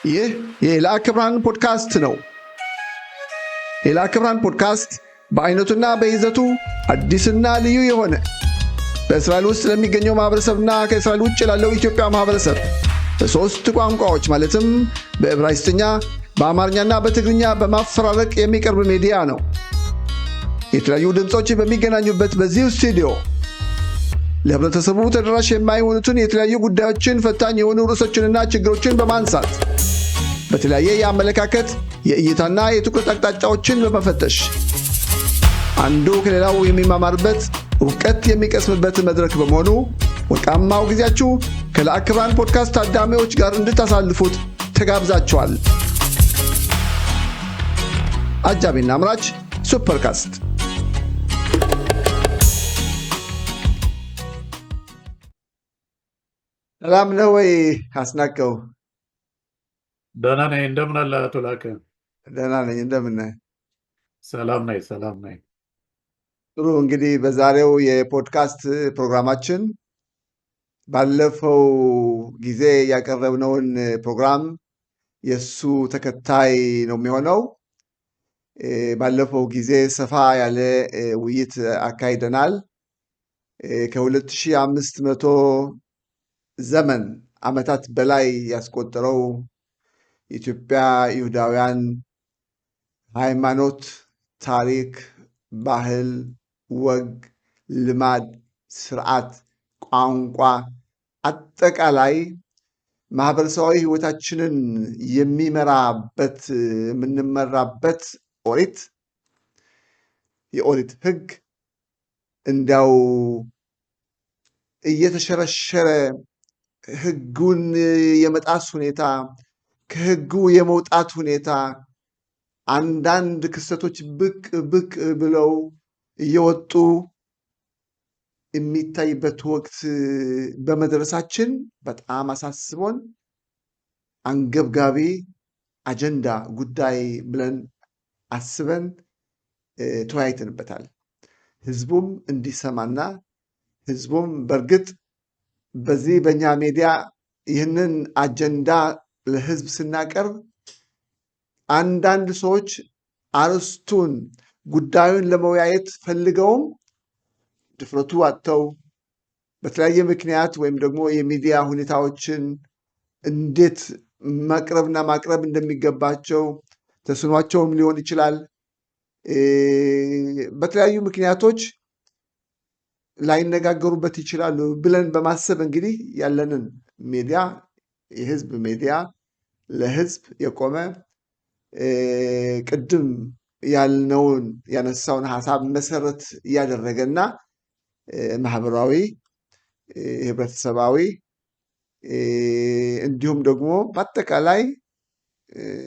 ይህ የላከ ብርሃን ፖድካስት ነው። የላከ ብርሃን ፖድካስት በአይነቱና በይዘቱ አዲስና ልዩ የሆነ በእስራኤል ውስጥ ለሚገኘው ማህበረሰብና ከእስራኤል ውጭ ላለው ኢትዮጵያ ማህበረሰብ በሶስት ቋንቋዎች ማለትም በዕብራይስጥኛ፣ በአማርኛና በትግርኛ በማፈራረቅ የሚቀርብ ሚዲያ ነው። የተለያዩ ድምጾች በሚገናኙበት በዚህ ስቱዲዮ ለህብረተሰቡ ተደራሽ የማይሆኑትን የተለያዩ ጉዳዮችን፣ ፈታኝ የሆኑ ርዕሶችንና ችግሮችን በማንሳት በተለያየ የአመለካከት የእይታና የትኩረት አቅጣጫዎችን በመፈተሽ አንዱ ከሌላው የሚማማርበት እውቀት የሚቀስምበት መድረክ በመሆኑ ወርቃማው ጊዜያችሁ ከላከ ብርሃን ፖድካስት ታዳሚዎች ጋር እንድታሳልፉት ተጋብዛችኋል። አጃቢና አምራች ሱፐርካስት። ሰላም ነው ወይ አስናቀው? ደህና ነኝ። እንደምን አለ አቶ ላከ? ደህና ነኝ። እንደምን ነህ? ሰላም ነኝ። ጥሩ። እንግዲህ በዛሬው የፖድካስት ፕሮግራማችን ባለፈው ጊዜ ያቀረብነውን ፕሮግራም የሱ ተከታይ ነው የሚሆነው። ባለፈው ጊዜ ሰፋ ያለ ውይይት አካሂደናል። ከ2500 ዘመን ዓመታት በላይ ያስቆጠረው የኢትዮጵያ ይሁዳውያን ሃይማኖት፣ ታሪክ፣ ባህል፣ ወግ፣ ልማድ፣ ስርዓት፣ ቋንቋ፣ አጠቃላይ ማህበረሰባዊ ህይወታችንን የሚመራበት የምንመራበት ኦሪት የኦሪት ህግ እንዲያው እየተሸረሸረ ህጉን የመጣስ ሁኔታ፣ ከህጉ የመውጣት ሁኔታ፣ አንዳንድ ክስተቶች ብቅ ብለው እየወጡ የሚታይበት ወቅት በመድረሳችን በጣም አሳስቦን አንገብጋቢ አጀንዳ ጉዳይ ብለን አስበን ተወያይተንበታል። ህዝቡም እንዲሰማና ህዝቡም በእርግጥ በዚህ በእኛ ሚዲያ ይህንን አጀንዳ ለህዝብ ስናቀርብ አንዳንድ ሰዎች አርስቱን ጉዳዩን ለመወያየት ፈልገውም ድፍረቱ አጥተው በተለያየ ምክንያት ወይም ደግሞ የሚዲያ ሁኔታዎችን እንዴት ማቅረብና ማቅረብ እንደሚገባቸው ተስኗቸውም ሊሆን ይችላል። በተለያዩ ምክንያቶች ላይነጋገሩበት ይችላሉ ብለን በማሰብ እንግዲህ ያለንን ሚዲያ የህዝብ ሚዲያ ለህዝብ የቆመ ቅድም ያልነውን ያነሳውን ሀሳብ መሰረት እያደረገና ማህበራዊ፣ ህብረተሰባዊ እንዲሁም ደግሞ በአጠቃላይ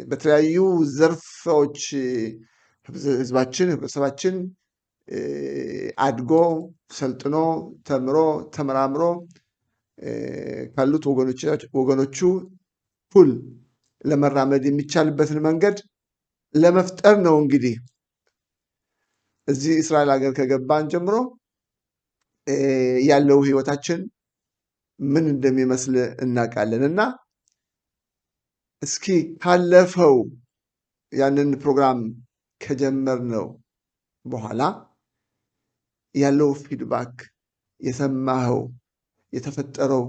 በተለያዩ ዘርፎች ህብረተሰባችን አድጎ ሰልጥኖ ተምሮ ተመራምሮ ካሉት ወገኖቹ እኩል ለመራመድ የሚቻልበትን መንገድ ለመፍጠር ነው። እንግዲህ እዚህ እስራኤል ሀገር ከገባን ጀምሮ ያለው ህይወታችን ምን እንደሚመስል እናውቃለን እና እስኪ ካለፈው ያንን ፕሮግራም ከጀመርነው በኋላ ያለው ፊድባክ፣ የሰማኸው፣ የተፈጠረው፣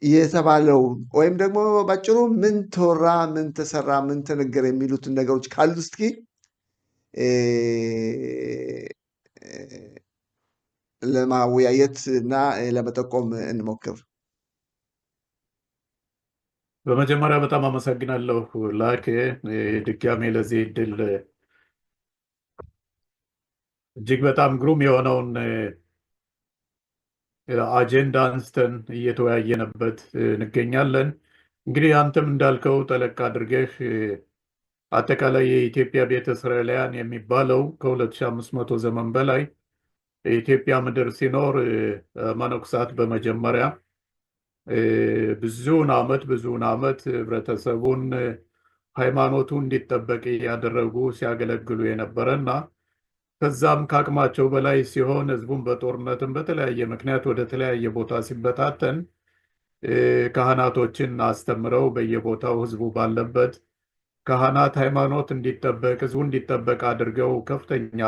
የተባለው ወይም ደግሞ ባጭሩ ምን ተወራ፣ ምን ተሰራ፣ ምን ተነገረ የሚሉትን ነገሮች ካሉ እስኪ ለማወያየት እና ለመጠቆም እንሞክር። በመጀመሪያ በጣም አመሰግናለሁ ላከ። ድጋሜ ለዚህ እድል እጅግ በጣም ግሩም የሆነውን አጀንዳ አንስተን እየተወያየንበት እንገኛለን። እንግዲህ አንተም እንዳልከው ጠለቅ አድርገህ አጠቃላይ የኢትዮጵያ ቤተ እስራኤላውያን የሚባለው ከ2500 ዘመን በላይ የኢትዮጵያ ምድር ሲኖር መነኮሳት በመጀመሪያ ብዙውን ዓመት ህብረተሰቡን ሃይማኖቱ እንዲጠበቅ ያደረጉ ሲያገለግሉ የነበረና ከዛም ከአቅማቸው በላይ ሲሆን ህዝቡን በጦርነትም በተለያየ ምክንያት ወደ ተለያየ ቦታ ሲበታተን ካህናቶችን አስተምረው በየቦታው ህዝቡ ባለበት ካህናት ሃይማኖት እንዲጠበቅ ህዝቡ እንዲጠበቅ አድርገው ከፍተኛ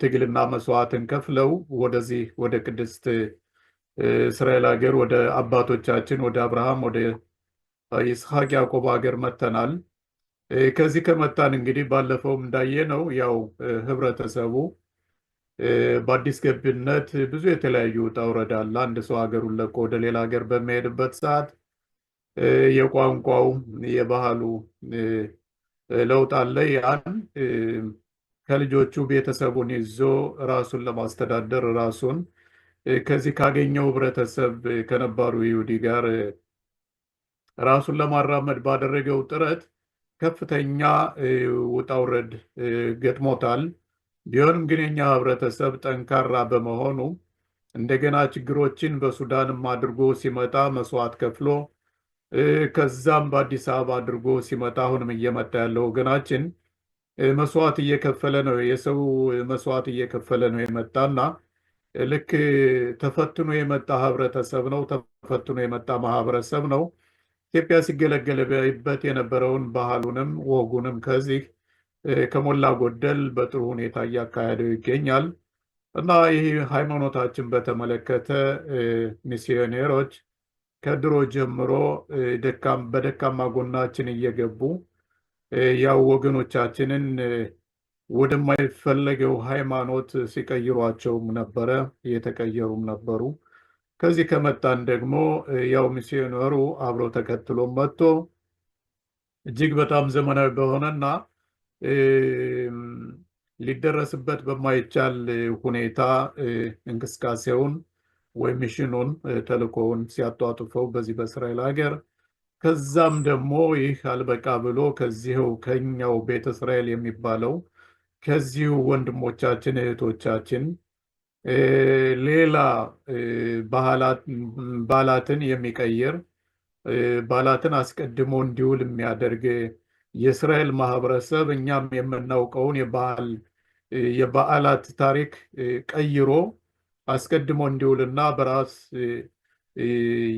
ትግልና መስዋዕትን ከፍለው ወደዚህ ወደ ቅድስት እስራኤል ሀገር ወደ አባቶቻችን ወደ አብርሃም ወደ ይስሐቅ ያዕቆብ ሀገር መጥተናል። ከዚህ ከመጣን እንግዲህ ባለፈውም እንዳየነው ያው ህብረተሰቡ በአዲስ ገብነት ብዙ የተለያዩ ውጣ ውረድ አለ። አንድ ሰው ሀገሩን ለቆ ወደ ሌላ ሀገር በሚሄድበት ሰዓት የቋንቋው የባህሉ ለውጥ አለ። ያን ከልጆቹ ቤተሰቡን ይዞ ራሱን ለማስተዳደር ራሱን ከዚህ ካገኘው ህብረተሰብ ከነባሩ ይሁዲ ጋር ራሱን ለማራመድ ባደረገው ጥረት ከፍተኛ ውጣ ውረድ ገጥሞታል። ቢሆንም ግን የኛ ህብረተሰብ ጠንካራ በመሆኑ እንደገና ችግሮችን በሱዳንም አድርጎ ሲመጣ መስዋዕት ከፍሎ ከዛም በአዲስ አበባ አድርጎ ሲመጣ አሁንም እየመጣ ያለው ወገናችን መስዋዕት እየከፈለ ነው። የሰው መስዋዕት እየከፈለ ነው የመጣና ልክ ተፈትኖ የመጣ ህብረተሰብ ነው። ተፈትኖ የመጣ ማህበረሰብ ነው። ኢትዮጵያ ሲገለገልበት የነበረውን ባህሉንም ወጉንም ከዚህ ከሞላ ጎደል በጥሩ ሁኔታ እያካሄደው ይገኛል እና ይህ ሃይማኖታችን በተመለከተ ሚስዮኔሮች ከድሮ ጀምሮ በደካማ ጎናችን እየገቡ ያው ወገኖቻችንን ወደማይፈለገው ሃይማኖት ሲቀይሯቸውም ነበረ፣ እየተቀየሩም ነበሩ። ከዚህ ከመጣን ደግሞ ያው ሚስዮነሩ አብሮ ተከትሎ መጥቶ እጅግ በጣም ዘመናዊ በሆነና ሊደረስበት በማይቻል ሁኔታ እንቅስቃሴውን ወይም ሚሽኑን ተልእኮውን ሲያጧጡፈው በዚህ በእስራኤል ሀገር ከዛም ደግሞ ይህ አልበቃ ብሎ ከዚሁ ከኛው ቤተ እስራኤል የሚባለው ከዚሁ ወንድሞቻችን እህቶቻችን ሌላ ባህላትን የሚቀይር ባህላትን አስቀድሞ እንዲውል የሚያደርግ የእስራኤል ማህበረሰብ እኛም የምናውቀውን የበዓላት ታሪክ ቀይሮ አስቀድሞ እንዲውልና በራስ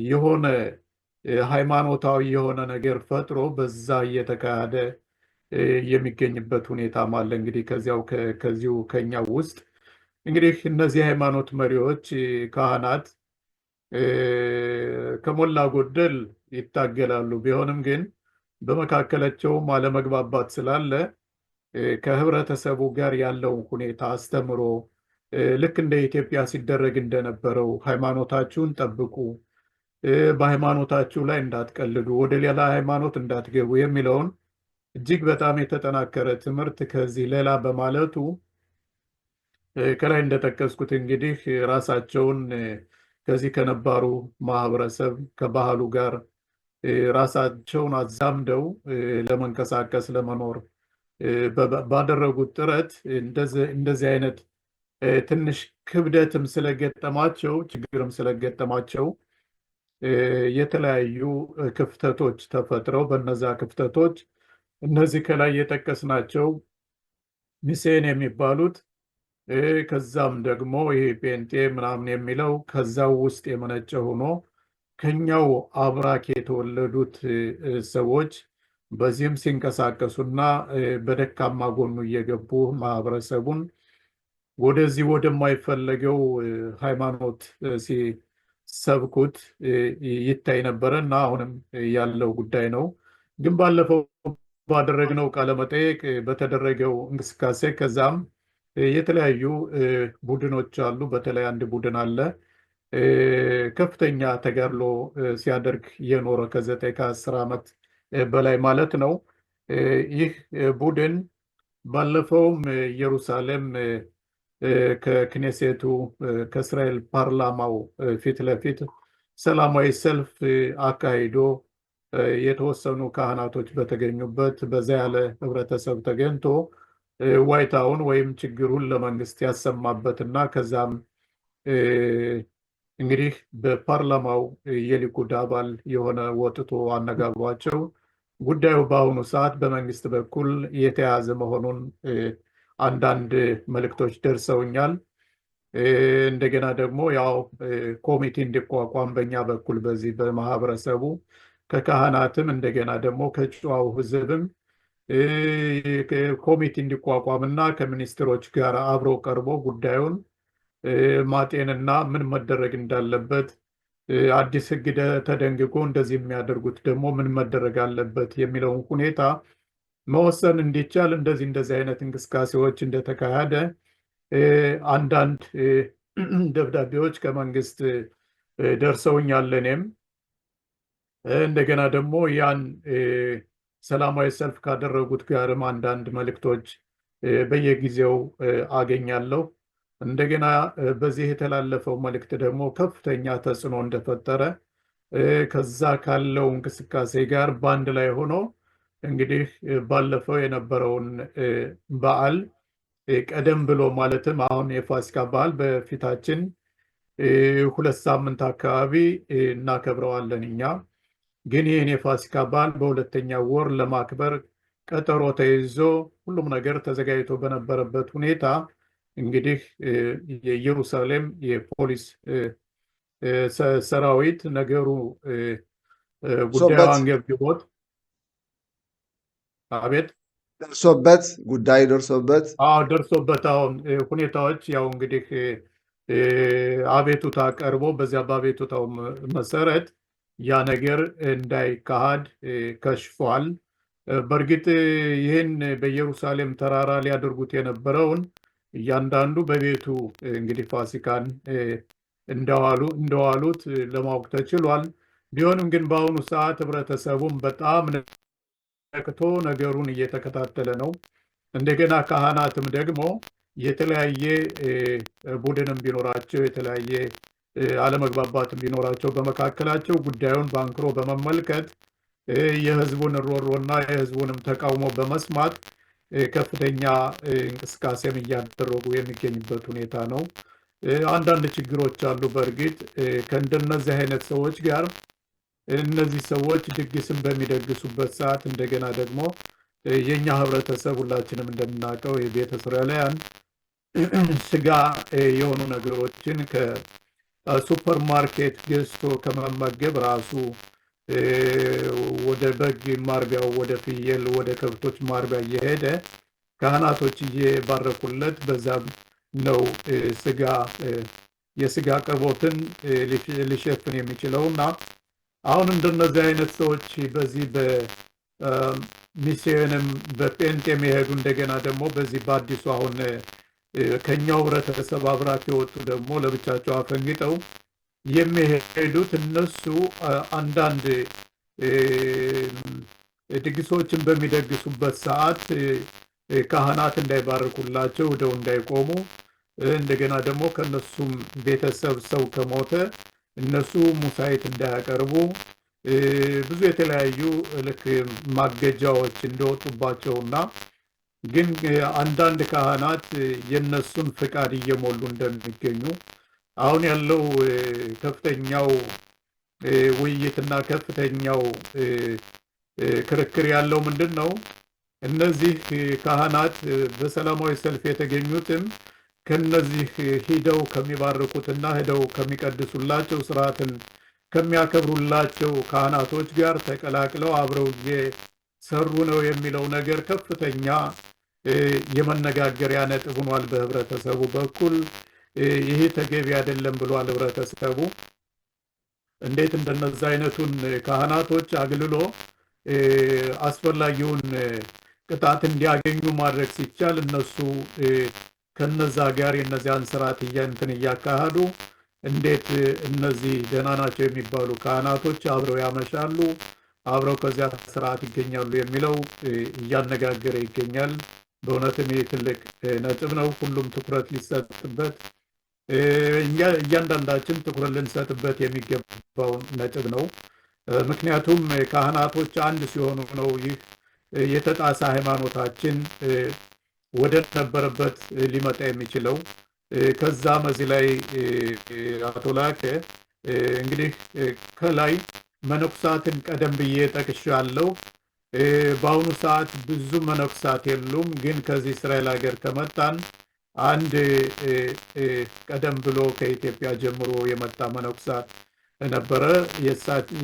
የሆነ ሃይማኖታዊ የሆነ ነገር ፈጥሮ በዛ እየተካሄደ የሚገኝበት ሁኔታም አለ። እንግዲህ ከዚሁ ከኛው ውስጥ እንግዲህ እነዚህ ሃይማኖት መሪዎች ካህናት ከሞላ ጎደል ይታገላሉ። ቢሆንም ግን በመካከላቸውም አለመግባባት ስላለ ከህብረተሰቡ ጋር ያለውን ሁኔታ አስተምሮ ልክ እንደ ኢትዮጵያ ሲደረግ እንደነበረው ሃይማኖታችሁን ጠብቁ፣ በሃይማኖታችሁ ላይ እንዳትቀልዱ፣ ወደ ሌላ ሃይማኖት እንዳትገቡ የሚለውን እጅግ በጣም የተጠናከረ ትምህርት ከዚህ ሌላ በማለቱ ከላይ እንደጠቀስኩት እንግዲህ ራሳቸውን ከዚህ ከነባሩ ማህበረሰብ ከባህሉ ጋር ራሳቸውን አዛምደው ለመንቀሳቀስ ለመኖር ባደረጉት ጥረት እንደዚህ አይነት ትንሽ ክብደትም ስለገጠማቸው ችግርም ስለገጠማቸው የተለያዩ ክፍተቶች ተፈጥረው በነዛ ክፍተቶች እነዚህ ከላይ የጠቀስናቸው ሚስዮን የሚባሉት ከዛም ደግሞ ይሄ ጴንጤ ምናምን የሚለው ከዛው ውስጥ የመነጨ ሆኖ ከኛው አብራክ የተወለዱት ሰዎች በዚህም ሲንቀሳቀሱና በደካማ ጎኑ እየገቡ ማህበረሰቡን ወደዚህ ወደማይፈለገው ሃይማኖት ሲሰብኩት ይታይ ነበረ እና አሁንም ያለው ጉዳይ ነው። ግን ባለፈው ባደረግነው ቃለመጠይቅ በተደረገው እንቅስቃሴ ከዛም የተለያዩ ቡድኖች አሉ። በተለይ አንድ ቡድን አለ ከፍተኛ ተጋድሎ ሲያደርግ የኖረ ከ9-10 ዓመት በላይ ማለት ነው። ይህ ቡድን ባለፈውም ኢየሩሳሌም ከክኔሴቱ ከእስራኤል ፓርላማው ፊት ለፊት ሰላማዊ ሰልፍ አካሂዶ የተወሰኑ ካህናቶች በተገኙበት በዛ ያለ ህብረተሰብ ተገኝቶ ዋይታውን ወይም ችግሩን ለመንግስት ያሰማበትና ከዛም እንግዲህ በፓርላማው የሊኩድ አባል የሆነ ወጥቶ አነጋግሯቸው ጉዳዩ በአሁኑ ሰዓት በመንግስት በኩል የተያዘ መሆኑን አንዳንድ መልእክቶች ደርሰውኛል። እንደገና ደግሞ ያው ኮሚቴ እንዲቋቋም በእኛ በኩል በዚህ በማህበረሰቡ ከካህናትም እንደገና ደግሞ ከጨዋው ሕዝብም ኮሚቴ እንዲቋቋምና ከሚኒስትሮች ጋር አብሮ ቀርቦ ጉዳዩን ማጤንና ምን መደረግ እንዳለበት አዲስ ሕግ ተደንግጎ እንደዚህ የሚያደርጉት ደግሞ ምን መደረግ አለበት የሚለውን ሁኔታ መወሰን እንዲቻል እንደዚህ አይነት እንቅስቃሴዎች እንደተካሄደ አንዳንድ ደብዳቤዎች ከመንግስት ደርሰውኛል። እኔም እንደገና ደግሞ ያን ሰላማዊ ሰልፍ ካደረጉት ጋርም አንዳንድ መልእክቶች በየጊዜው አገኛለሁ። እንደገና በዚህ የተላለፈው መልእክት ደግሞ ከፍተኛ ተጽዕኖ እንደፈጠረ ከዛ ካለው እንቅስቃሴ ጋር በአንድ ላይ ሆኖ እንግዲህ ባለፈው የነበረውን በዓል ቀደም ብሎ ማለትም አሁን የፋሲካ በዓል በፊታችን 2 ሳምንት አካባቢ እናከብረዋለን። እኛ ግን ይህን የፋሲካ በዓል በሁለተኛው ወር ለማክበር ቀጠሮ ተይዞ ሁሉም ነገር ተዘጋጅቶ በነበረበት ሁኔታ እንግዲህ የኢየሩሳሌም የፖሊስ ሰራዊት ነገሩ ጉዳዩ አንገብግቦት አቤት ደርሶበት ጉዳይ ደርሶበት ደርሶበት አሁን ሁኔታዎች ያው እንግዲህ አቤቱታ ቀርቦ በዚያ በአቤቱታው መሰረት ያ ነገር እንዳይካሄድ ከሽፏል። በእርግጥ ይህን በኢየሩሳሌም ተራራ ሊያደርጉት የነበረውን እያንዳንዱ በቤቱ እንግዲህ ፋሲካን እንደዋሉት ለማወቅ ተችሏል። ቢሆንም ግን በአሁኑ ሰዓት ህብረተሰቡም በጣም ነቅቶ ነገሩን እየተከታተለ ነው። እንደገና ካህናትም ደግሞ የተለያየ ቡድንም ቢኖራቸው የተለያየ አለመግባባትም ቢኖራቸው በመካከላቸው ጉዳዩን በአንክሮ በመመልከት የህዝቡን ሮሮና የህዝቡንም ተቃውሞ በመስማት ከፍተኛ እንቅስቃሴም እያደረጉ የሚገኝበት ሁኔታ ነው። አንዳንድ ችግሮች አሉ። በእርግጥ ከእንደነዚህ አይነት ሰዎች ጋር እነዚህ ሰዎች ድግስን በሚደግሱበት ሰዓት እንደገና ደግሞ የኛ ህብረተሰብ ሁላችንም እንደምናውቀው የቤተ እስራኤላውያን ስጋ የሆኑ ነገሮችን ከሱፐር ማርኬት ገዝቶ ከመመገብ ራሱ ወደ በግ ማርቢያው፣ ወደ ፍየል፣ ወደ ከብቶች ማርቢያ እየሄደ ካህናቶች እየባረኩለት በዛም ነው የስጋ አቅርቦትን ሊሸፍን የሚችለውና አሁን እንደነዚህ አይነት ሰዎች በዚህ በሚስዮንም በጴንጤ የሚሄዱ እንደገና ደግሞ በዚህ በአዲሱ አሁን ከኛው ህብረተሰብ አብራት የወጡ ደግሞ ለብቻቸው አፈንግጠው የሚሄዱት እነሱ አንዳንድ ድግሶችን በሚደግሱበት ሰዓት ካህናት እንዳይባርኩላቸው ሄደው እንዳይቆሙ እንደገና ደግሞ ከነሱም ቤተሰብ ሰው ከሞተ እነሱ ሙሳይት እንዳያቀርቡ ብዙ የተለያዩ ልክ ማገጃዎች እንደወጡባቸውና ግን አንዳንድ ካህናት የነሱን ፍቃድ እየሞሉ እንደሚገኙ አሁን ያለው ከፍተኛው ውይይትና ከፍተኛው ክርክር ያለው ምንድን ነው? እነዚህ ካህናት በሰላማዊ ሰልፍ የተገኙትም ከነዚህ ሂደው ከሚባርኩትና ሂደው ከሚቀድሱላቸው ስርዓትን ከሚያከብሩላቸው ካህናቶች ጋር ተቀላቅለው አብረው እየሰሩ ነው የሚለው ነገር ከፍተኛ የመነጋገሪያ ነጥብ ሆኗል። በህብረተሰቡ በኩል ይሄ ተገቢ አይደለም ብሏል ህብረተሰቡ። እንዴት እንደነዛ አይነቱን ካህናቶች አግልሎ አስፈላጊውን ቅጣት እንዲያገኙ ማድረግ ሲቻል እነሱ ከነዛ ጋር የነዚያን ስርዓት እንትን እያካሄዱ እንዴት እነዚህ ደህና ናቸው የሚባሉ ካህናቶች አብረው ያመሻሉ፣ አብረው ከዚያ ስርዓት ይገኛሉ የሚለው እያነጋገረ ይገኛል። በእውነትም ይህ ትልቅ ነጥብ ነው። ሁሉም ትኩረት ሊሰጥበት እያንዳንዳችን ትኩረት ልንሰጥበት የሚገባው ነጥብ ነው። ምክንያቱም ካህናቶች አንድ ሲሆኑ ነው ይህ የተጣሰ ሃይማኖታችን ወደ ነበረበት ሊመጣ የሚችለው። ከዛም እዚህ ላይ አቶ ላከ እንግዲህ ከላይ መነኩሳትን ቀደም ብዬ ጠቅሻለሁ። በአሁኑ ሰዓት ብዙ መነኩሳት የሉም። ግን ከዚህ እስራኤል ሀገር ከመጣን አንድ ቀደም ብሎ ከኢትዮጵያ ጀምሮ የመጣ መነኩሳት ነበረ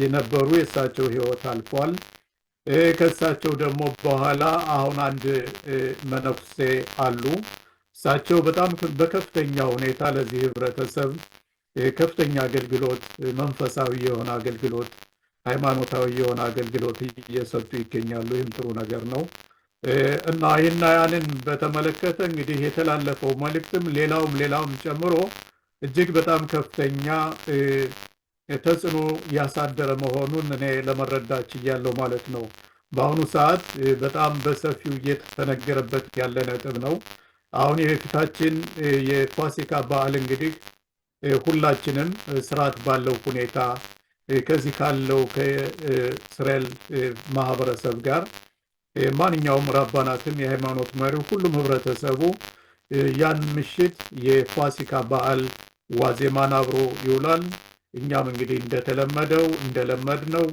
የነበሩ የእሳቸው ሕይወት አልፏል። ከእሳቸው ደግሞ በኋላ አሁን አንድ መነኩሴ አሉ። እሳቸው በጣም በከፍተኛ ሁኔታ ለዚህ ህብረተሰብ ከፍተኛ አገልግሎት፣ መንፈሳዊ የሆነ አገልግሎት፣ ሃይማኖታዊ የሆነ አገልግሎት እየሰጡ ይገኛሉ። ይህም ጥሩ ነገር ነው እና ይህና ያንን በተመለከተ እንግዲህ የተላለፈው መልእክትም ሌላውም ጨምሮ እጅግ በጣም ከፍተኛ ተጽዕኖ ያሳደረ መሆኑን እኔ ለመረዳት ችያለሁ ማለት ነው። በአሁኑ ሰዓት በጣም በሰፊው እየተነገረበት ያለ ነጥብ ነው። አሁን የፊታችን የፋሲካ በዓል እንግዲህ ሁላችንም ስርዓት ባለው ሁኔታ ከዚህ ካለው ከእስራኤል ማህበረሰብ ጋር ማንኛውም ራባናትም የሃይማኖት መሪው ሁሉም ህብረተሰቡ ያን ምሽት የፋሲካ በዓል ዋዜማን አብሮ ይውላል። እኛም እንግዲህ እንደለመድነው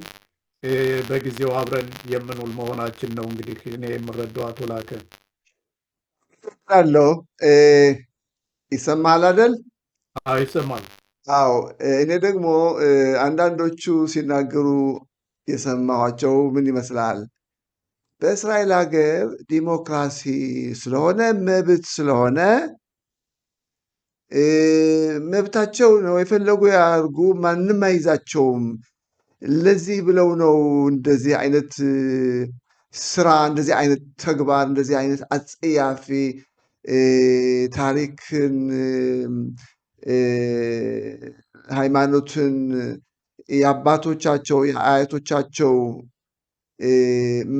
በጊዜው አብረን የምንውል መሆናችን ነው እንግዲህ እኔ የምረዳው። አቶ ላከ አለው ይሰማሃል አይደል? ይሰማል። አዎ እኔ ደግሞ አንዳንዶቹ ሲናገሩ የሰማኋቸው ምን ይመስላል? በእስራኤል ሀገር ዲሞክራሲ ስለሆነ መብት ስለሆነ መብታቸው ነው፣ የፈለጉ ያርጉ፣ ማንም አይዛቸውም። ለዚህ ብለው ነው እንደዚህ አይነት ስራ፣ እንደዚህ አይነት ተግባር፣ እንደዚህ አይነት አጸያፊ ታሪክን፣ ሃይማኖትን፣ የአባቶቻቸው የአያቶቻቸው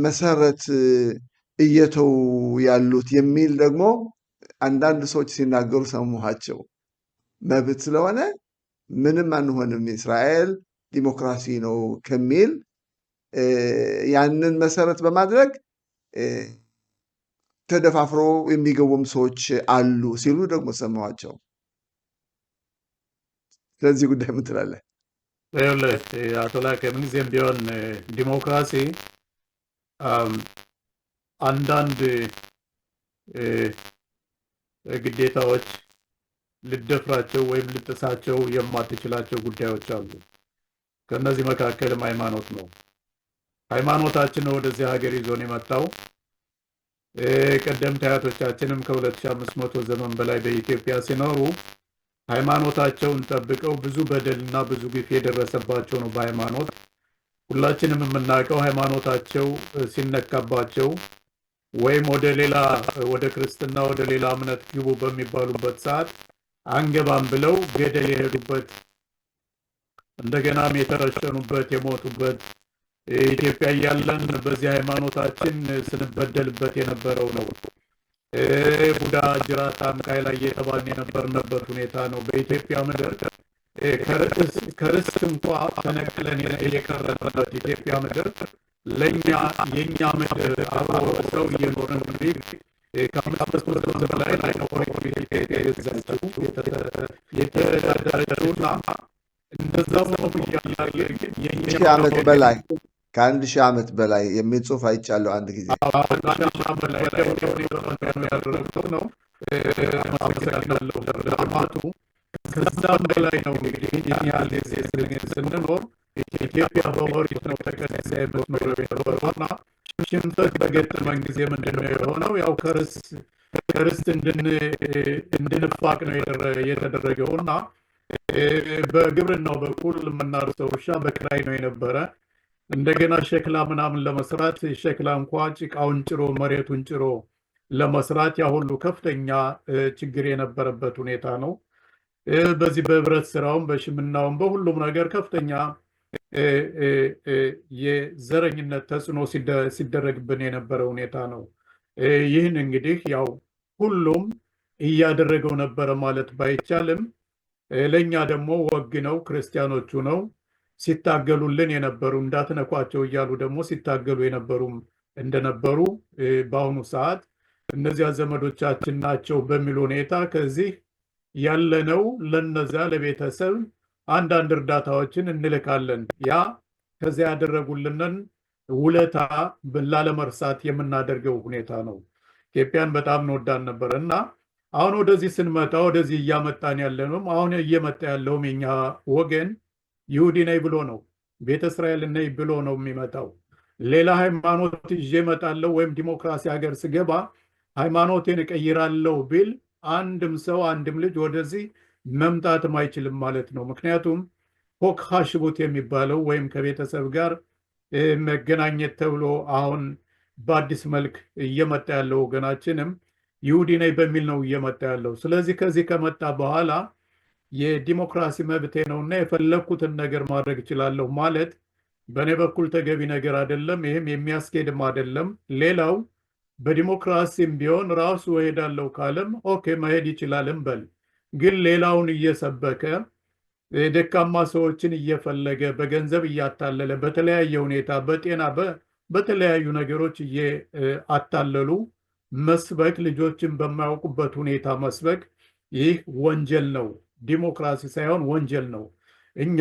መሰረት እየተው ያሉት የሚል ደግሞ አንዳንድ ሰዎች ሲናገሩ ሰማኋቸው። መብት ስለሆነ ምንም አንሆንም፣ እስራኤል ዲሞክራሲ ነው ከሚል ያንን መሰረት በማድረግ ተደፋፍሮ የሚገቡም ሰዎች አሉ ሲሉ ደግሞ ሰማኋቸው። ስለዚህ ጉዳይ ምን ትላለህ? አቶ ላከ ምንጊዜም ቢሆን ዲሞክራሲ አንዳንድ ግዴታዎች ልደፍራቸው ወይም ልጥሳቸው የማትችላቸው ጉዳዮች አሉ። ከእነዚህ መካከልም ሃይማኖት ነው። ሃይማኖታችን ነው ወደዚህ ሀገር ይዞን የመጣው። ቀደምት አያቶቻችንም ከ2500 ዘመን በላይ በኢትዮጵያ ሲኖሩ ሃይማኖታቸውን ጠብቀው ብዙ በደልና ብዙ ግፍ የደረሰባቸው ነው። በሃይማኖት ሁላችንም የምናውቀው ሃይማኖታቸው ሲነካባቸው ወይም ወደ ክርስትና ወደ ሌላ እምነት ግቡ በሚባሉበት ሰዓት አንገባም ብለው ገደል የሄዱበት፣ እንደገናም የተረሸኑበት፣ የሞቱበት ኢትዮጵያ እያለን በዚህ ሃይማኖታችን ስንበደልበት የነበረው ነው። ቡዳ ጅራታም ቃይላ እየተባልን የነበርንበት ሁኔታ ነው። በኢትዮጵያ ምድር ከርስት እንኳ ተነቅለን የቀረንበት ኢትዮጵያ ምድር የእኛ ምድር አብሮ ሰው እየኖርን እንግዲህ ከ500 ዘመን በላይ ነው ኢትዮጵያ የገዛችው የተዳደረችውና እንደዛም ነው እያለ ሺህ ዓመት በላይ ከ1000 ዓመት በላይ የሚል ጽሑፍ አይቻለሁ አንድ ጊዜ። ያደረገው ነው። አመሰግናለሁ ለአማቱ። ከዛም በላይ ነው እንግዲህ ይህን ያህል ጊዜ ስንኖር ኢትዮጵያ በኦሪት ነው ተቀድሳ የምትኖረው የነበረውና ሽንፈት በገጠመን ጊዜ ምንድን ነው የሆነው? ያው ከርስት እንድንፋቅ ነው የተደረገውና በግብርናው በኩል የምናርሰው እርሻ በክራይ ነው የነበረ። እንደገና ሸክላ ምናምን ለመስራት ሸክላ እንኳ ጭቃውን ጭሮ መሬቱን ጭሮ ለመስራት ያ ሁሉ ከፍተኛ ችግር የነበረበት ሁኔታ ነው። በዚህ በህብረት ስራውም በሽምናውም በሁሉም ነገር ከፍተኛ የዘረኝነት ተጽዕኖ ሲደረግብን የነበረ ሁኔታ ነው። ይህን እንግዲህ ያው ሁሉም እያደረገው ነበረ ማለት ባይቻልም ለእኛ ደግሞ ወግ ነው፣ ክርስቲያኖቹ ነው ሲታገሉልን የነበሩ እንዳትነኳቸው እያሉ ደግሞ ሲታገሉ የነበሩም እንደነበሩ በአሁኑ ሰዓት እነዚያ ዘመዶቻችን ናቸው በሚል ሁኔታ ከዚህ ያለነው ለነዚያ ለቤተሰብ አንዳንድ እርዳታዎችን እንልካለን። ያ ከዚያ ያደረጉልንን ውለታ ላለመርሳት የምናደርገው ሁኔታ ነው። ኢትዮጵያን በጣም እንወዳን ነበር እና አሁን ወደዚህ ስንመጣ ወደዚህ እያመጣን ያለነውም አሁን እየመጣ ያለውም የኛ ወገን ይሁዲ ነኝ ብሎ ነው፣ ቤተ እስራኤል ነኝ ብሎ ነው የሚመጣው። ሌላ ሃይማኖት ይዤ እመጣለሁ ወይም ዲሞክራሲ ሀገር ስገባ ሃይማኖቴን እቀይራለሁ ቢል አንድም ሰው አንድም ልጅ ወደዚህ መምጣትም አይችልም ማለት ነው። ምክንያቱም ሆክ ሀሽቡት የሚባለው ወይም ከቤተሰብ ጋር መገናኘት ተብሎ አሁን በአዲስ መልክ እየመጣ ያለው ወገናችንም ይሁዲ ነኝ በሚል ነው እየመጣ ያለው። ስለዚህ ከዚህ ከመጣ በኋላ የዲሞክራሲ መብቴ ነውና የፈለግኩትን ነገር ማድረግ እችላለሁ ማለት በእኔ በኩል ተገቢ ነገር አይደለም። ይህም የሚያስኬድም አይደለም። ሌላው በዲሞክራሲም ቢሆን ራሱ እሄዳለሁ ካለም ኦኬ መሄድ ይችላልም በል። ግን ሌላውን እየሰበከ ደካማ ሰዎችን እየፈለገ በገንዘብ እያታለለ በተለያየ ሁኔታ በጤና በተለያዩ ነገሮች እየአታለሉ መስበክ፣ ልጆችን በማያውቁበት ሁኔታ መስበክ ይህ ወንጀል ነው። ዲሞክራሲ ሳይሆን ወንጀል ነው። እኛ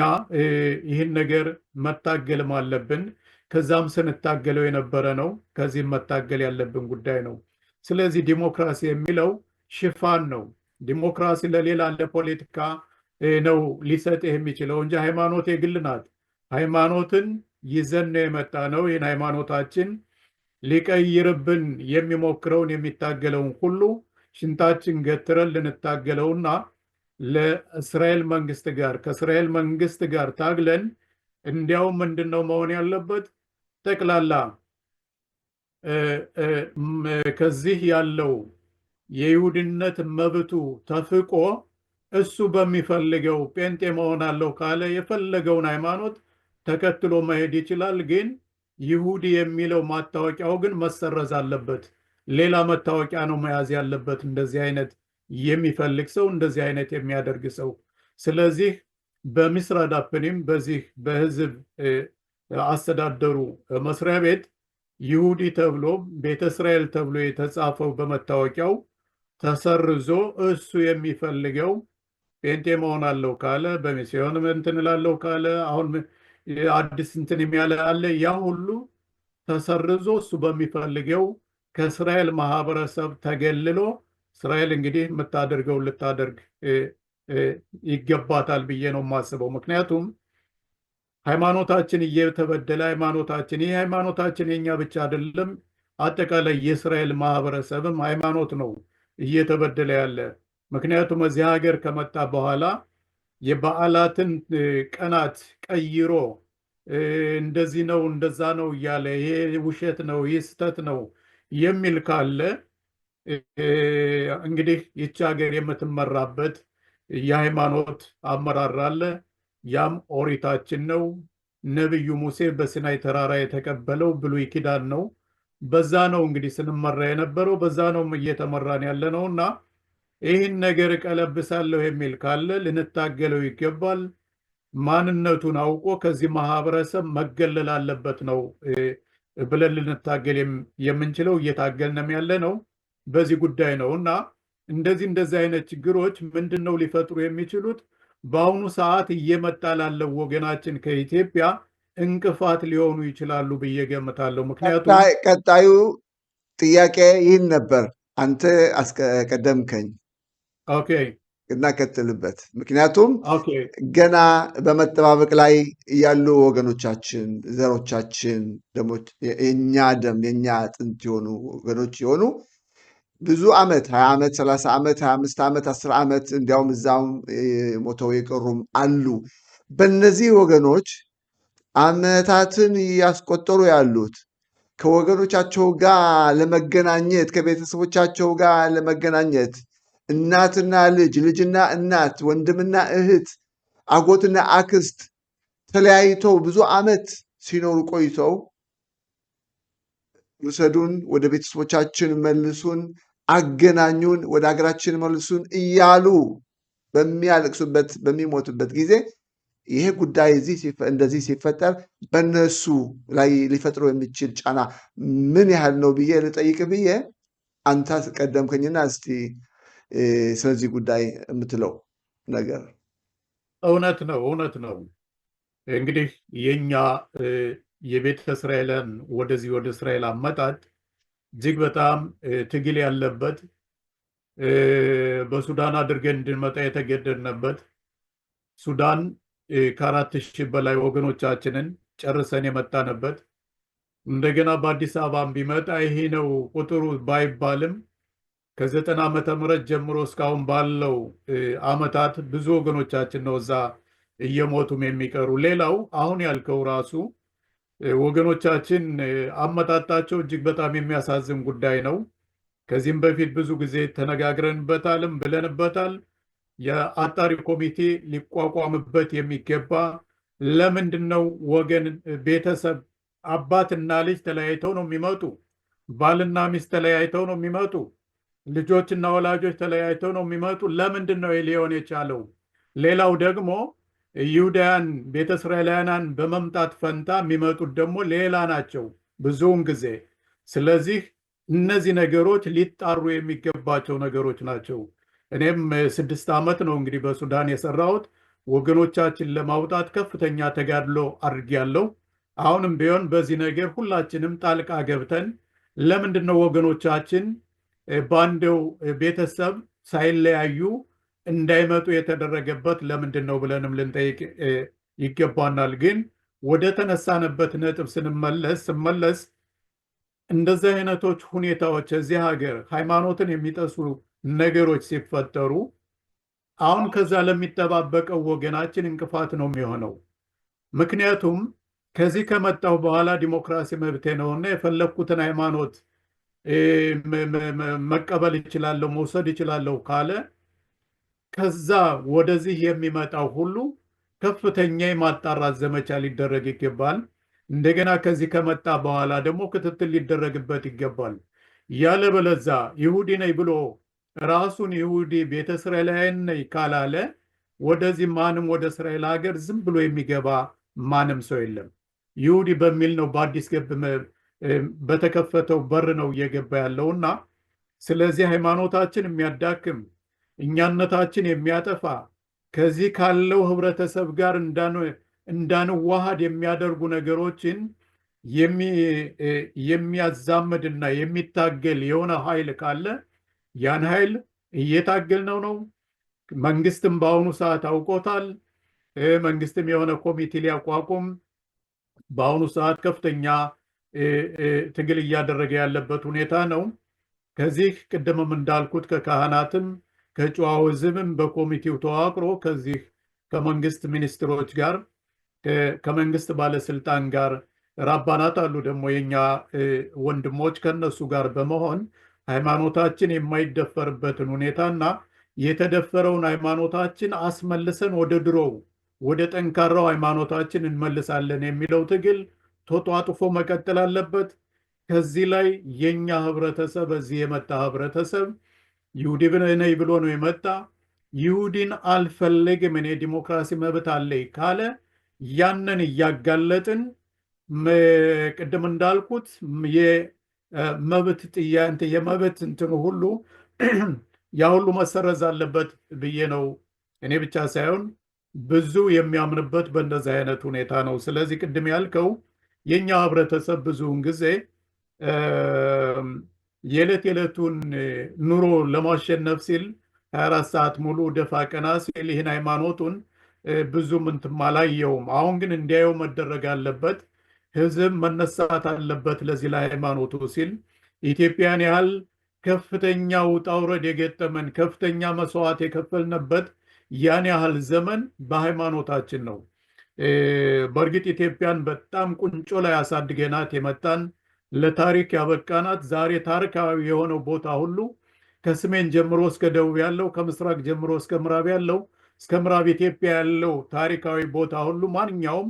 ይህን ነገር መታገልም አለብን። ከዛም ስንታገለው የነበረ ነው። ከዚህም መታገል ያለብን ጉዳይ ነው። ስለዚህ ዲሞክራሲ የሚለው ሽፋን ነው። ዲሞክራሲ ለሌላ ለፖለቲካ ነው ሊሰጥህ የሚችለው እንጂ ሃይማኖት የግል ናት። ሃይማኖትን ይዘን ነው የመጣ ነው። ይህን ሃይማኖታችን ሊቀይርብን የሚሞክረውን የሚታገለውን ሁሉ ሽንታችን ገትረን ልንታገለውና ለእስራኤል መንግስት ጋር ከእስራኤል መንግስት ጋር ታግለን እንዲያውም ምንድነው መሆን ያለበት ጠቅላላ ከዚህ ያለው የይሁድነት መብቱ ተፍቆ እሱ በሚፈልገው ጴንጤ መሆን አለው ካለ የፈለገውን ሃይማኖት ተከትሎ መሄድ ይችላል። ግን ይሁዲ የሚለው ማታወቂያው ግን መሰረዝ አለበት። ሌላ መታወቂያ ነው መያዝ ያለበት እንደዚህ አይነት የሚፈልግ ሰው፣ እንደዚህ አይነት የሚያደርግ ሰው። ስለዚህ በሚስራድ አፕኒም በዚህ በህዝብ አስተዳደሩ መስሪያ ቤት ይሁዲ ተብሎ ቤተ እስራኤል ተብሎ የተጻፈው በመታወቂያው ተሰርዞ እሱ የሚፈልገው ጴንጤ መሆን አለው ካለ በሚስዮን እንትን እላለሁ ካለ አሁን አዲስ እንትን የሚያለ አለ ያ ሁሉ ተሰርዞ እሱ በሚፈልገው ከእስራኤል ማህበረሰብ ተገልሎ እስራኤል እንግዲህ የምታደርገው ልታደርግ ይገባታል ብዬ ነው የማስበው። ምክንያቱም ሃይማኖታችን እየተበደለ ይህ ሃይማኖታችን የኛ ብቻ አይደለም፣ አጠቃላይ የእስራኤል ማህበረሰብም ሃይማኖት ነው እየተበደለ ያለ። ምክንያቱም እዚህ ሀገር ከመጣ በኋላ የበዓላትን ቀናት ቀይሮ እንደዚህ ነው እንደዛ ነው እያለ ይሄ ውሸት ነው ይህ ስህተት ነው የሚል ካለ እንግዲህ ይቺ ሀገር የምትመራበት የሃይማኖት አመራር አለ። ያም ኦሪታችን ነው። ነቢዩ ሙሴ በሲናይ ተራራ የተቀበለው ብሉይ ኪዳን ነው። በዛ ነው እንግዲህ ስንመራ የነበረው፣ በዛ ነው እየተመራን ያለ ነው እና ይህን ነገር እቀለብሳለሁ የሚል ካለ ልንታገለው ይገባል። ማንነቱን አውቆ ከዚህ ማህበረሰብ መገለል አለበት ነው ብለን ልንታገል የምንችለው። እየታገልንም ያለ ነው በዚህ ጉዳይ ነው እና እንደዚህ አይነት ችግሮች ምንድን ነው ሊፈጥሩ የሚችሉት? በአሁኑ ሰዓት እየመጣ ላለው ወገናችን ከኢትዮጵያ እንቅፋት ሊሆኑ ይችላሉ ብዬ ገምታለሁ። ምክንያቱም ቀጣዩ ጥያቄ ይህን ነበር። አንተ አስቀደምከኝ እናከትልበት። ምክንያቱም ገና በመጠባበቅ ላይ ያሉ ወገኖቻችን፣ ዘሮቻችን፣ የኛ ደም የኛ አጥንት የሆኑ ወገኖች የሆኑ ብዙ ዓመት 20 ዓመት 30 ዓመት 25 ዓመት 10 ዓመት እንዲያውም እዛውም ሞተው የቀሩም አሉ። በእነዚህ ወገኖች ዓመታትን እያስቆጠሩ ያሉት ከወገኖቻቸው ጋር ለመገናኘት ከቤተሰቦቻቸው ጋር ለመገናኘት እናትና ልጅ፣ ልጅና እናት፣ ወንድምና እህት፣ አጎትና አክስት ተለያይተው ብዙ ዓመት ሲኖሩ ቆይተው ውሰዱን፣ ወደ ቤተሰቦቻችን መልሱን፣ አገናኙን፣ ወደ ሀገራችን መልሱን እያሉ በሚያለቅሱበት በሚሞቱበት ጊዜ ይሄ ጉዳይ እንደዚህ ሲፈጠር በእነሱ ላይ ሊፈጥሮ የሚችል ጫና ምን ያህል ነው ብዬ ልጠይቅ ብዬ አንተ ቀደምከኝና እስቲ ስለዚህ ጉዳይ የምትለው ነገር። እውነት ነው። እንግዲህ የኛ የቤተ እስራኤልን ወደዚህ ወደ እስራኤል አመጣጥ እጅግ በጣም ትግል ያለበት በሱዳን አድርገን እንድንመጣ የተገደድንበት ሱዳን ከ4,000 በላይ ወገኖቻችንን ጨርሰን የመጣንበት እንደገና በአዲስ አበባም ቢመጣ ይሄ ነው ቁጥሩ ባይባልም ከ90 ዓመተ ምህረት ጀምሮ እስካሁን ባለው ዓመታት ብዙ ወገኖቻችን ነው እዛ እየሞቱም የሚቀሩ። ሌላው አሁን ያልከው ራሱ ወገኖቻችን አመጣጣቸው እጅግ በጣም የሚያሳዝን ጉዳይ ነው። ከዚህም በፊት ብዙ ጊዜ ተነጋግረንበታልም ብለንበታል። የአጣሪ ኮሚቴ ሊቋቋምበት የሚገባ ለምንድን ነው ወገን ቤተሰብ አባትና ልጅ ተለያይተው ነው የሚመጡ፣ ባልና ሚስት ተለያይተው ነው የሚመጡ፣ ልጆችና ወላጆች ተለያይተው ነው የሚመጡ። ለምንድን ነው ሊሆን የቻለው? ሌላው ደግሞ ይሁዳውያን ቤተ እስራኤላውያን በመምጣት ፈንታ የሚመጡት ደግሞ ሌላ ናቸው ብዙውን ጊዜ። ስለዚህ እነዚህ ነገሮች ሊጣሩ የሚገባቸው ነገሮች ናቸው። እኔም 6 ዓመት ነው እንግዲህ በሱዳን የሰራሁት። ወገኖቻችን ለማውጣት ከፍተኛ ተጋድሎ አድርጌያለሁ። አሁንም ቢሆን በዚህ ነገር ሁላችንም ጣልቃ ገብተን ለምንድን ነው ወገኖቻችን በአንደው ቤተሰብ ሳይለያዩ እንዳይመጡ የተደረገበት ለምንድን ነው ብለንም ልንጠይቅ ይገባናል። ግን ወደ ተነሳንበት ነጥብ ስመለስ እንደዚህ አይነቶች ሁኔታዎች እዚህ ሀገር ሃይማኖትን የሚጠሱ ነገሮች ሲፈጠሩ አሁን ከዛ ለሚጠባበቀው ወገናችን እንቅፋት ነው የሚሆነው። ምክንያቱም ከዚህ ከመጣሁ በኋላ ዲሞክራሲ መብቴ ነውና የፈለግኩትን ሃይማኖት መቀበል ይችላለሁ፣ መውሰድ ይችላለሁ ካለ ከዛ ወደዚህ የሚመጣው ሁሉ ከፍተኛ የማጣራት ዘመቻ ሊደረግ ይገባል። እንደገና ከዚህ ከመጣ በኋላ ደግሞ ክትትል ሊደረግበት ይገባል። ያለበለዛ ይሁዲ ነኝ ብሎ ራሱን ይሁዲ ቤተ እስራኤላውያን ነኝ ካላለ ወደዚህ ማንም ወደ እስራኤል ሀገር ዝም ብሎ የሚገባ ማንም ሰው የለም። ይሁዲ በሚል ነው በአዲስ ገብ በተከፈተው በር ነው እየገባ ያለውና ስለዚህ ሃይማኖታችን የሚያዳክም እኛነታችን የሚያጠፋ ከዚህ ካለው ህብረተሰብ ጋር እንዳንዋሃድ የሚያደርጉ ነገሮችን የሚያዛምድና የሚታገል የሆነ ኃይል ካለ ያን ኃይል እየታገልነው ነው። መንግስትም በአሁኑ ሰዓት አውቆታል። መንግስትም የሆነ ኮሚቴ ሊያቋቁም በአሁኑ ሰዓት ከፍተኛ ትግል እያደረገ ያለበት ሁኔታ ነው። ከዚህ ቅድምም እንዳልኩት ከካህናትም ከጨዋው ህዝብም በኮሚቴው ተዋቅሮ ከዚህ ከመንግስት ሚኒስትሮች ጋር ከመንግስት ባለስልጣን ጋር ራባናት አሉ ደግሞ የኛ ወንድሞች ከነሱ ጋር በመሆን ሃይማኖታችን የማይደፈርበትን ሁኔታና የተደፈረውን ሃይማኖታችን አስመልሰን ወደ ድሮው ወደ ጠንካራው ሃይማኖታችን እንመልሳለን የሚለው ትግል ተጧጥፎ መቀጠል አለበት። ከዚህ ላይ የኛ ህብረተሰብ እዚህ የመጣ ህብረተሰብ ይሁዲ ነኝ ብሎ ነው የመጣ። ይሁዲን አልፈልግም እኔ ዲሞክራሲ መብት አለኝ ካለ ያንን እያጋለጥን ቅድም እንዳልኩት የመብት ጥያቄ የመብት እንትኑ ሁሉ ያ ሁሉ መሰረዝ አለበት ብዬ ነው እኔ ብቻ ሳይሆን ብዙ የሚያምንበት በእንደዚህ አይነት ሁኔታ ነው። ስለዚህ ቅድም ያልከው የኛ ህብረተሰብ ብዙውን ጊዜ የዕለት የዕለቱን ኑሮ ለማሸነፍ ሲል 24 ሰዓት ሙሉ ደፋ ቀና ሲል ይህን ሃይማኖቱን ብዙም እንትም አላየውም። አሁን ግን እንዲያየው መደረግ አለበት። ህዝብ መነሳት አለበት ለዚህ ለሃይማኖቱ ሲል ኢትዮጵያን ያህል ከፍተኛ ውጣ ውረድ የገጠመን ከፍተኛ መስዋዕት የከፈልንበት ያን ያህል ዘመን በሃይማኖታችን ነው። በእርግጥ ኢትዮጵያን በጣም ቁንጮ ላይ አሳድገናት የመጣን ለታሪክ ያበቃናት ዛሬ ታሪካዊ የሆነው ቦታ ሁሉ ከሰሜን ጀምሮ እስከ ደቡብ ያለው ከምስራቅ ጀምሮ እስከ ምዕራብ ያለው እስከ ምዕራብ ኢትዮጵያ ያለው ታሪካዊ ቦታ ሁሉ ማንኛውም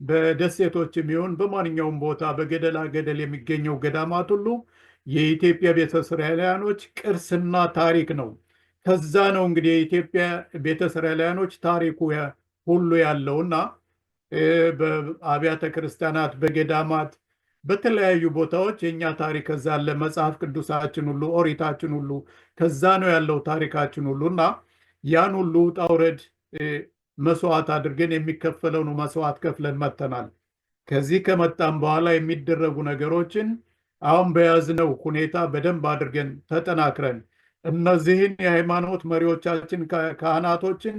በደሴቶችም ይሁን በማንኛውም ቦታ በገደላ ገደል የሚገኘው ገዳማት ሁሉ የኢትዮጵያ ቤተ እስራኤላውያኖች ቅርስና ታሪክ ነው። ከዛ ነው እንግዲህ የኢትዮጵያ ቤተ እስራኤላውያኖች ታሪኩ ሁሉ ያለውና በአብያተ ክርስቲያናት በገዳማት በተለያዩ ቦታዎች የኛ ታሪክ ከዛ አለ። መጽሐፍ ቅዱሳችን ሁሉ ኦሪታችን ሁሉ ከዛ ነው ያለው ታሪካችን ሁሉና ያን ሁሉ ውጣ ውረድ መስዋዕት አድርገን የሚከፈለውን መስዋዕት ከፍለን መተናል። ከዚህ ከመጣም በኋላ የሚደረጉ ነገሮችን አሁን በያዝነው ሁኔታ በደንብ አድርገን ተጠናክረን እነዚህን የሃይማኖት መሪዎቻችን ካህናቶችን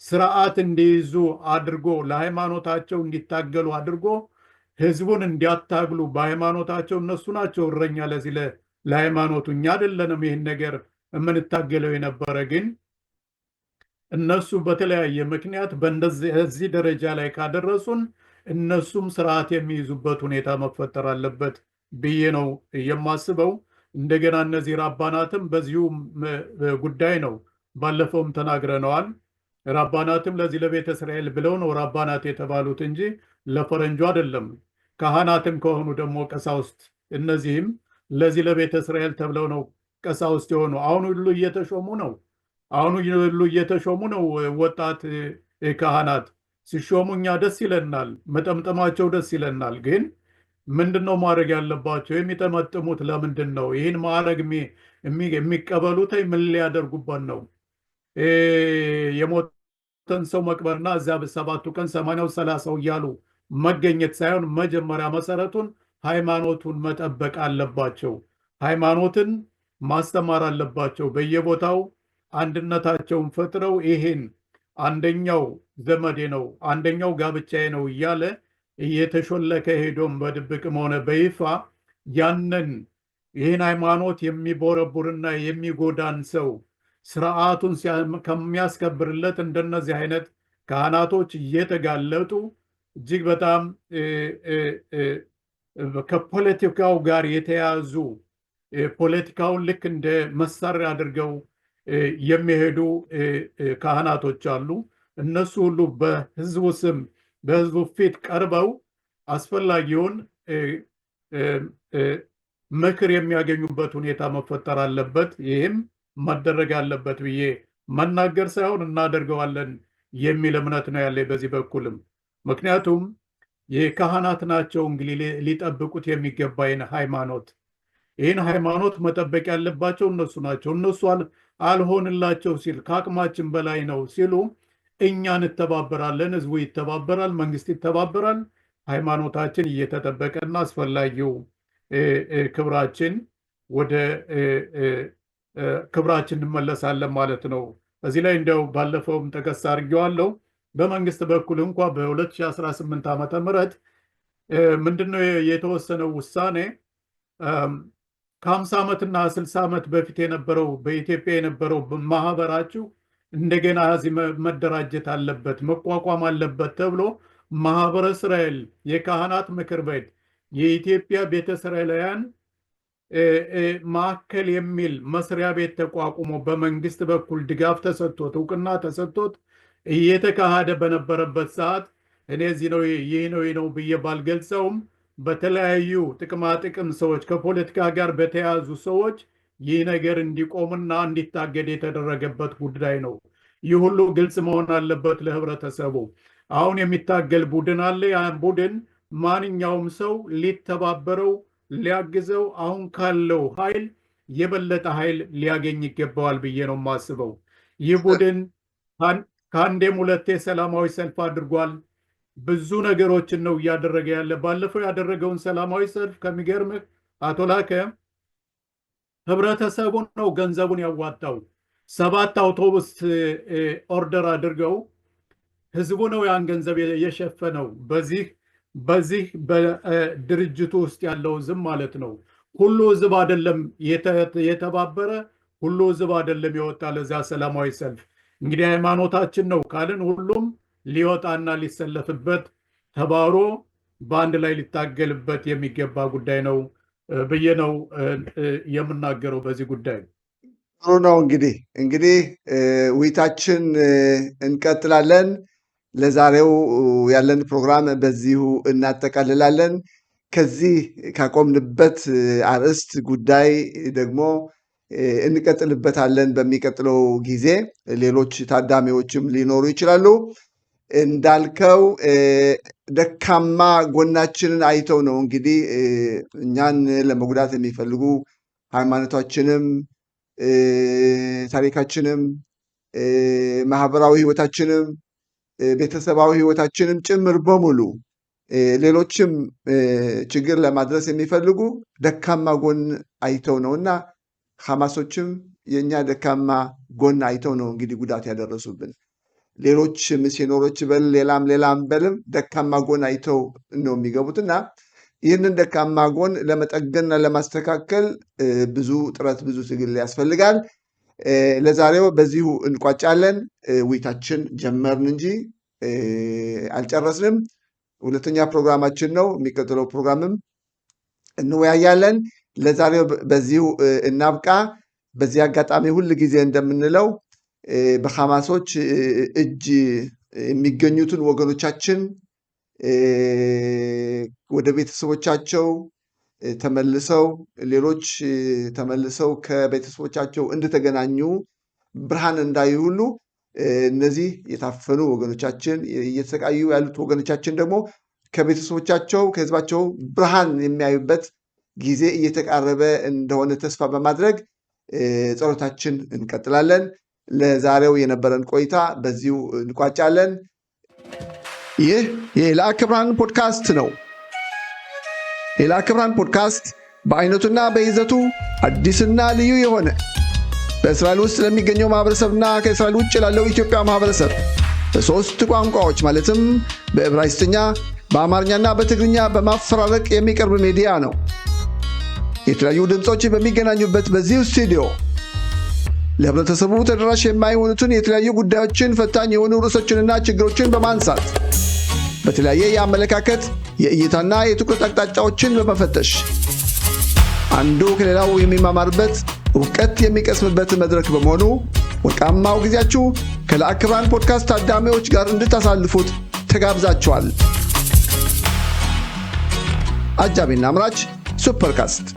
ስርዓት እንዲይዙ አድርጎ ለሃይማኖታቸው እንዲታገሉ አድርጎ ህዝቡን እንዲያታግሉ በሃይማኖታቸው እነሱ ናቸው እረኛ ለዚህ ለሃይማኖቱ እኛ አይደለንም ይህን ነገር የምንታገለው የነበረ ግን እነሱ በተለያየ ምክንያት በዚህ ደረጃ ላይ ካደረሱን እነሱም ስርዓት የሚይዙበት ሁኔታ መፈጠር አለበት ብዬ ነው የማስበው። እንደገና እነዚህ ራባናትም በዚሁ ጉዳይ ነው ባለፈውም ተናግረነዋል። ራባናትም ለዚህ ለቤተ እስራኤል ብለው ነው ራባናት የተባሉት እንጂ ለፈረንጁ አይደለም። ካህናትም ከሆኑ ደግሞ ቀሳውስት እነዚህም ለዚህ ለቤተ እስራኤል ተብለው ነው ቀሳውስት የሆኑ። አሁን ሁሉ እየተሾሙ ነው። ወጣት ካህናት ሲሾሙ እኛ ደስ ይለናል፣ መጠምጠማቸው ደስ ይለናል። ግን ምንድነው ማድረግ ያለባቸው? የሚጠመጥሙት ለምንድን ነው? ይህን ማዕረግ የሚቀበሉት ምን ሊያደርጉበት ነው? የሞተን ሰው መቅበርና እዚያ በሰባቱ ቀን 80ው 30ው እያሉ መገኘት ሳይሆን መጀመሪያ መሰረቱን ሃይማኖቱን መጠበቅ አለባቸው። ሃይማኖትን ማስተማር አለባቸው። በየቦታው አንድነታቸውን ፈጥረው ይሄን አንደኛው ዘመዴ ነው አንደኛው ጋብቻዬ ነው እያለ እየተሾለከ ሄዶም በድብቅም ሆነ በይፋ ይህን ሃይማኖት የሚቦረቡርና የሚጎዳን ሰው ስርዓቱን ከሚያስከብርለት እንደነዚህ አይነት ካህናቶች እየተጋለጡ እጅግ በጣም ከፖለቲካው ጋር የተያዙ ፖለቲካውን ልክ እንደ መሳሪያ አድርገው የሚሄዱ ካህናቶች አሉ። እነሱ ሁሉ በህዝቡ ስም በህዝቡ ፊት ቀርበው አስፈላጊውን ምክር የሚያገኙበት ሁኔታ መፈጠር አለበት። ይህም መደረግ አለበት ብዬ መናገር ሳይሆን እናደርገዋለን የሚል እምነት ነው ያለ በዚህ በኩልም። ምክንያቱም የካህናት ናቸው እንግዲህ ሊጠብቁት የሚገባ ሃይማኖት ይህን ሃይማኖት መጠበቅ ያለባቸው እነሱ ናቸው። እነሱ አልሆንላቸው ሲል ከአቅማችን በላይ ነው ሲሉ እኛ እንተባበራለን፣ ህዝቡ ይተባበራል፣ መንግስት ይተባበራል። ሃይማኖታችን እየተጠበቀና አስፈላጊው ክብራችን ወደ ክብራችን እንመለሳለን ማለት ነው። እዚህ ላይ እንዲያው ባለፈውም ጠቀስ አድርጌዋለሁ። በመንግስት በኩል እንኳ በ2018 ዓመተ ምህረት ምንድነው የተወሰነው ውሳኔ ከ50 ዓመትና 60 ዓመት በፊት የነበረው በኢትዮጵያ የነበረው ማህበራችሁ እንደገና እዚህ መደራጀት አለበት መቋቋም አለበት ተብሎ ማህበረ እስራኤል የካህናት ምክር ቤት የኢትዮጵያ ቤተ እስራኤላውያን ማዕከል የሚል መስሪያ ቤት ተቋቁሞ በመንግስት በኩል ድጋፍ ተሰጥቶት እውቅና ተሰጥቶት እየተካሄደ በነበረበት ሰዓት እኔ ይህ ነው ብዬ ባልገልጸውም በተለያዩ ጥቅማጥቅም ሰዎች ከፖለቲካ ጋር በተያያዙ ሰዎች ይህ ነገር እንዲቆምና እንዲታገድ የተደረገበት ጉዳይ ነው። ይህ ሁሉ ግልጽ መሆን አለበት ለህብረተሰቡ። አሁን የሚታገል ቡድን አለ። ያን ቡድን ማንኛውም ሰው ሊተባበረው ሊያግዘው አሁን ካለው ኃይል የበለጠ ኃይል ሊያገኝ ይገባዋል ብዬ ነው የማስበው። ይህ ቡድን ከአንዴም ሁለቴ ሰላማዊ ሰልፍ አድርጓል። ብዙ ነገሮችን ነው እያደረገ ያለ። ባለፈው ያደረገውን ሰላማዊ ሰልፍ ከሚገርምህ አቶ ላከ ህብረተሰቡ ነው ገንዘቡን ያዋጣው። 7 አውቶቡስ ኦርደር አድርገው ህዝቡ ነው ያን ገንዘብ የሸፈነው። በዚህ በድርጅቱ ውስጥ ያለው ህዝብ ማለት ነው። ሁሉ ህዝብ አይደለም የተባበረ፣ ሁሉ ህዝብ አይደለም የወጣ ለዚያ ሰላማዊ ሰልፍ። እንግዲህ ሃይማኖታችን ነው ካልን ሁሉም ሊወጣና ሊሰለፍበት ተባሮ በአንድ ላይ ሊታገልበት የሚገባ ጉዳይ ነው ብዬ ነው የምናገረው በዚህ ጉዳይ። ጥሩ ነው። እንግዲህ ውይይታችን እንቀጥላለን። ለዛሬው ያለን ፕሮግራም በዚሁ እናጠቃልላለን። ከዚህ ካቆምንበት አርዕስት ጉዳይ ደግሞ እንቀጥልበታለን። በሚቀጥለው ጊዜ ሌሎች ታዳሚዎችም ሊኖሩ ይችላሉ። እንዳልከው ደካማ ጎናችንን አይተው ነው እንግዲህ እኛን ለመጉዳት የሚፈልጉ ሃይማኖታችንም፣ ታሪካችንም፣ ማህበራዊ ህይወታችንም፣ ቤተሰባዊ ህይወታችንም ጭምር በሙሉ ሌሎችም ችግር ለማድረስ የሚፈልጉ ደካማ ጎን አይተው ነውና ሐማሶችም የእኛ ደካማ ጎን አይተው ነው እንግዲህ ጉዳት ያደረሱብን። ሌሎች ሚስዮነሮች ሌላም በልም ደካማ ጎን አይተው ነው የሚገቡትና ይህንን ደካማ ጎን ለመጠገንና ለማስተካከል ብዙ ጥረት ብዙ ትግል ያስፈልጋል። ለዛሬው በዚሁ እንቋጫለን። ውይይታችን ጀመርን እንጂ አልጨረስንም። ሁለተኛ ፕሮግራማችን ነው። የሚቀጥለው ፕሮግራምም እንወያያለን። ለዛሬው በዚሁ እናብቃ። በዚህ አጋጣሚ ሁል ጊዜ እንደምንለው በሐማሶች እጅ የሚገኙትን ወገኖቻችን ወደ ቤተሰቦቻቸው ተመልሰው ሌሎች ተመልሰው ከቤተሰቦቻቸው እንደተገናኙ ብርሃን እንዳዩ ሁሉ እነዚህ የታፈኑ ወገኖቻችን እየተሰቃዩ ያሉት ወገኖቻችን ደግሞ ከቤተሰቦቻቸው ከህዝባቸው ብርሃን የሚያዩበት ጊዜ እየተቃረበ እንደሆነ ተስፋ በማድረግ ጸሎታችን እንቀጥላለን። ለዛሬው የነበረን ቆይታ በዚሁ እንቋጫለን። ይህ የኤልአከ ብርሃን ፖድካስት ነው። ኤልአከ ብርሃን ፖድካስት በአይነቱና በይዘቱ አዲስና ልዩ የሆነ በእስራኤል ውስጥ ለሚገኘው ማህበረሰብና ከእስራኤል ውጭ ላለው ኢትዮጵያ ማህበረሰብ በሶስት ቋንቋዎች ማለትም በዕብራይስጥኛ፣ በአማርኛና በትግርኛ በማፈራረቅ የሚቀርብ ሚዲያ ነው። የተለያዩ ድምፆች በሚገናኙበት በዚሁ ስቱዲዮ ለህብረተሰቡ ተደራሽ የማይሆኑትን የተለያዩ ጉዳዮችን፣ ፈታኝ የሆኑ ርዕሶችንና ችግሮችን በማንሳት በተለያየ የአመለካከት የእይታና የትኩረት አቅጣጫዎችን በመፈተሽ አንዱ ከሌላው የሚማማርበት እውቀት የሚቀስምበት መድረክ በመሆኑ ወርቃማው ጊዜያችሁ ከኤልአከ ብርሃን ፖድካስት ታዳሚዎች ጋር እንድታሳልፉት ተጋብዛችኋል። አጃቢና አምራች ሱፐርካስት